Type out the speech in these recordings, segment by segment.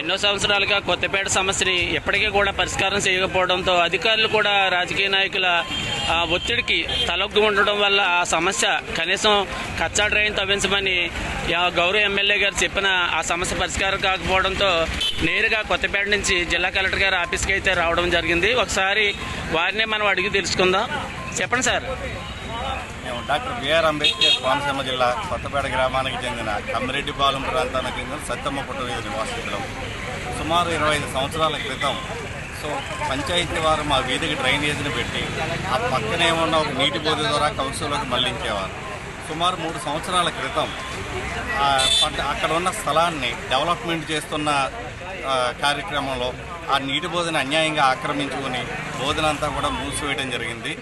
ఎన్నో సంవత్సరాలుగా కొత్తపేట సమస్యని ఎప్పటికీ కూడా పరిష్కారం చేయకపోవడంతో అధికారులు కూడా రాజకీయ నాయకుల ఒత్తిడికి తలొగ్గు ఉండడం వల్ల ఆ సమస్య కనీసం కచ్చా డ్రైన్ తవ్వించమని గౌరవ ఎమ్మెల్యే గారు చెప్పిన ఆ సమస్య పరిష్కారం కాకపోవడంతో నేరుగా కొత్తపేట నుంచి జిల్లా కలెక్టర్ గారు ఆఫీస్కి అయితే రావడం జరిగింది. ఒకసారి వారినే మనం అడిగి తెలుసుకుందాం. చెప్పండి సార్. మేము డాక్టర్ బిఆర్ అంబేద్కర్ కోనసీమ జిల్లా కొత్తపేట గ్రామానికి చెందిన కమ్మిరెడ్డిపాలెం ప్రాంతానికి చెందిన సత్తమ్మ పుట్టవీధి నివాసితులం. సుమారు 25 సంవత్సరాల క్రితం పంచాయతీ వారు మా వీధికి డ్రైనేజీని పెట్టి ఆ పక్కనే ఉన్న ఒక నీటి బోధి ద్వారా కౌన్సిల్లోకి మళ్లించేవారు. సుమారు 3 సంవత్సరాల క్రితం అక్కడ ఉన్న స్థలాన్ని డెవలప్మెంట్ చేస్తున్న కార్యక్రమంలో ఆ నీటి బోధని అన్యాయంగా ఆక్రమించుకుని బోధనంతా కూడా మూసివేయడం జరిగింది.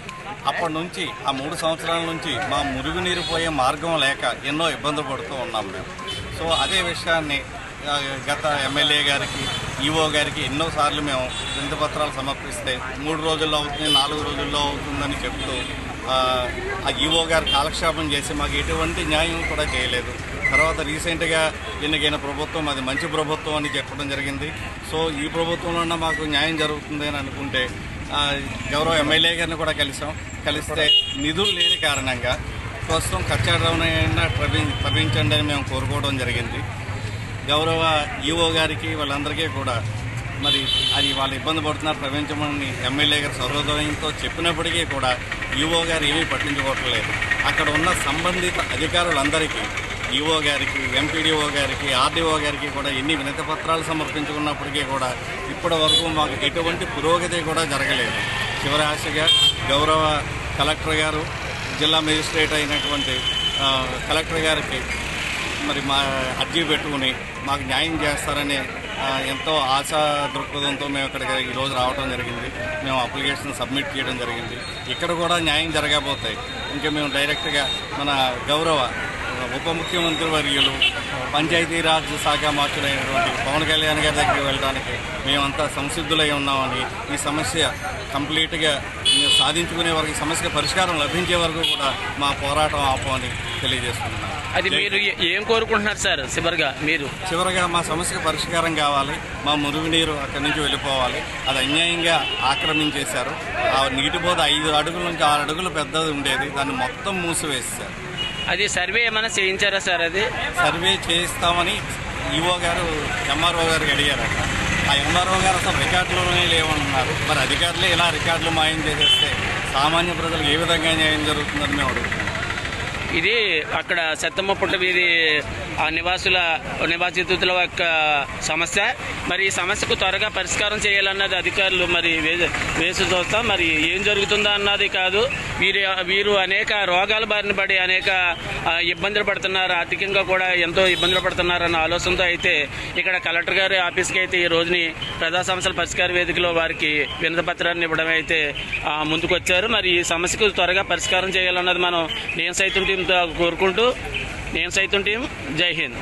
అప్పటి నుంచి ఆ 3 సంవత్సరాల నుంచి మా మురుగునీరు పోయే మార్గం లేక ఎన్నో ఇబ్బందులు పడుతూ ఉన్నాం మేము. అదే విషయాన్ని గత ఎమ్మెల్యే గారికి, ఈఓ గారికి ఎన్నోసార్లు మేము వినతి పత్రాలు సమర్పిస్తే 3 రోజుల్లో అవుతుంది, 4 రోజుల్లో అవుతుందని చెప్తూ ఆ ఈఓ గారు కాలక్షేపం చేసి మాకు ఎటువంటి న్యాయం కూడా చేయలేదు. తర్వాత రీసెంట్గా ఎన్నికైన ప్రభుత్వం అది మంచి ప్రభుత్వం అని చెప్పడం జరిగింది. ఈ ప్రభుత్వంలో మాకు న్యాయం జరుగుతుంది అని అనుకుంటే గౌరవ ఎమ్మెల్యే గారిని కూడా కలిస్తే నిధులు లేని కారణంగా ప్రస్తుతం కచ్చా డ్రైన్ అయినా తవ్వించండి అని మేము కోరుకోవడం జరిగింది. గౌరవ ఈఓ గారికి వాళ్ళందరికీ కూడా మరి అది వాళ్ళు ఇబ్బంది పడుతున్నారు ప్రవేశించమని ఎమ్మెల్యే గారు సర్వోదయంతో చెప్పినప్పటికీ కూడా ఈఓ గారు ఏమీ పట్టించుకోవట్లేదు. అక్కడ ఉన్న సంబంధిత అధికారులందరికీ ఈఓ గారికి, ఎంపీడీఓ గారికి, ఆర్డీఓ గారికి కూడా ఎన్ని వినతి పత్రాలు సమర్పించుకున్నప్పటికీ కూడా ఇప్పటి వరకు మాకు ఎటువంటి పురోగతి కూడా జరగలేదు. చివరి ఆశగా గౌరవ కలెక్టర్ గారు, జిల్లా మేజిస్ట్రేట్ అయినటువంటి కలెక్టర్ గారికి మరి మా అర్జీ పెట్టుకుని మాకు న్యాయం చేస్తారని ఎంతో ఆశా దృక్పథంతో మేము ఇక్కడికి ఈరోజు రావడం జరిగింది. మేము అప్లికేషన్ సబ్మిట్ చేయడం జరిగింది. ఇక్కడ కూడా న్యాయం జరగకపోతే ఇంకా మేము డైరెక్ట్గా మన గౌరవ ఉప ముఖ్యమంత్రి వర్యులు, పంచాయతీరాజ్ శాఖ మార్చులైనటువంటి పవన్ కళ్యాణ్ గారి దగ్గరికి వెళ్ళడానికి మేమంతా సంసిద్ధులై ఉన్నామని, ఈ సమస్య కంప్లీట్గా సాధించుకునే వరకు, సమస్యకు పరిష్కారం లభించే వరకు కూడా మా పోరాటం ఆపమని తెలియజేస్తున్నాం. అది మీరు ఏం కోరుకుంటున్నారు సార్? చివరగా మా సమస్యకు పరిష్కారం కావాలి. మా మురుగునీరు అక్కడి నుంచి వెళ్ళిపోవాలి. అది అన్యాయంగా ఆక్రమించేశారు. ఆ నీటి బోధ 5 అడుగుల నుంచి 6 అడుగులు పెద్దది ఉండేది, దాన్ని మొత్తం మూసివేశారు. అది సర్వే ఏమైనా చేయించారా సార్? అది సర్వే చేయిస్తామని ఈఓ గారు ఎంఆర్ఓ గారికి అడిగారట. ఆ ఎంఆర్ఓ గారు అసలు రికార్డులోనే లేవన్నారు. మరి అధికారులే ఇలా రికార్డులు మాయం చేసేస్తే సామాన్య ప్రజలకు ఏ విధంగా న్యాయం జరుగుతుందని మేము అడుగుతున్నాం. ఇది అక్కడ సత్తమ్మ పుట్ట వీధి నివాసితుల యొక్క సమస్య. మరి ఈ సమస్యకు త్వరగా పరిష్కారం చేయాలన్నది అధికారులు మరి వేసి చూస్తాం. మరి ఏం జరుగుతుందో అన్నది కాదు, వీరు అనేక రోగాల బారిన పడి అనేక ఇబ్బందులు పడుతున్నారు, ఆర్థికంగా కూడా ఎంతో ఇబ్బందులు పడుతున్నారు అన్న ఆలోచనతో అయితే ఇక్కడ కలెక్టర్ గారి ఆఫీస్కి అయితే ఈ రోజుని ప్రజా సమస్యల పరిష్కార వేదికలో వారికి వినతి పత్రాన్ని ఇవ్వడం అయితే ముందుకొచ్చారు. మరి ఈ సమస్యకు త్వరగా పరిష్కారం చేయాలన్నది మనం నేను సైతం టీం కోరుకుంటూ, నేను సైతం టీం, జై హింద్.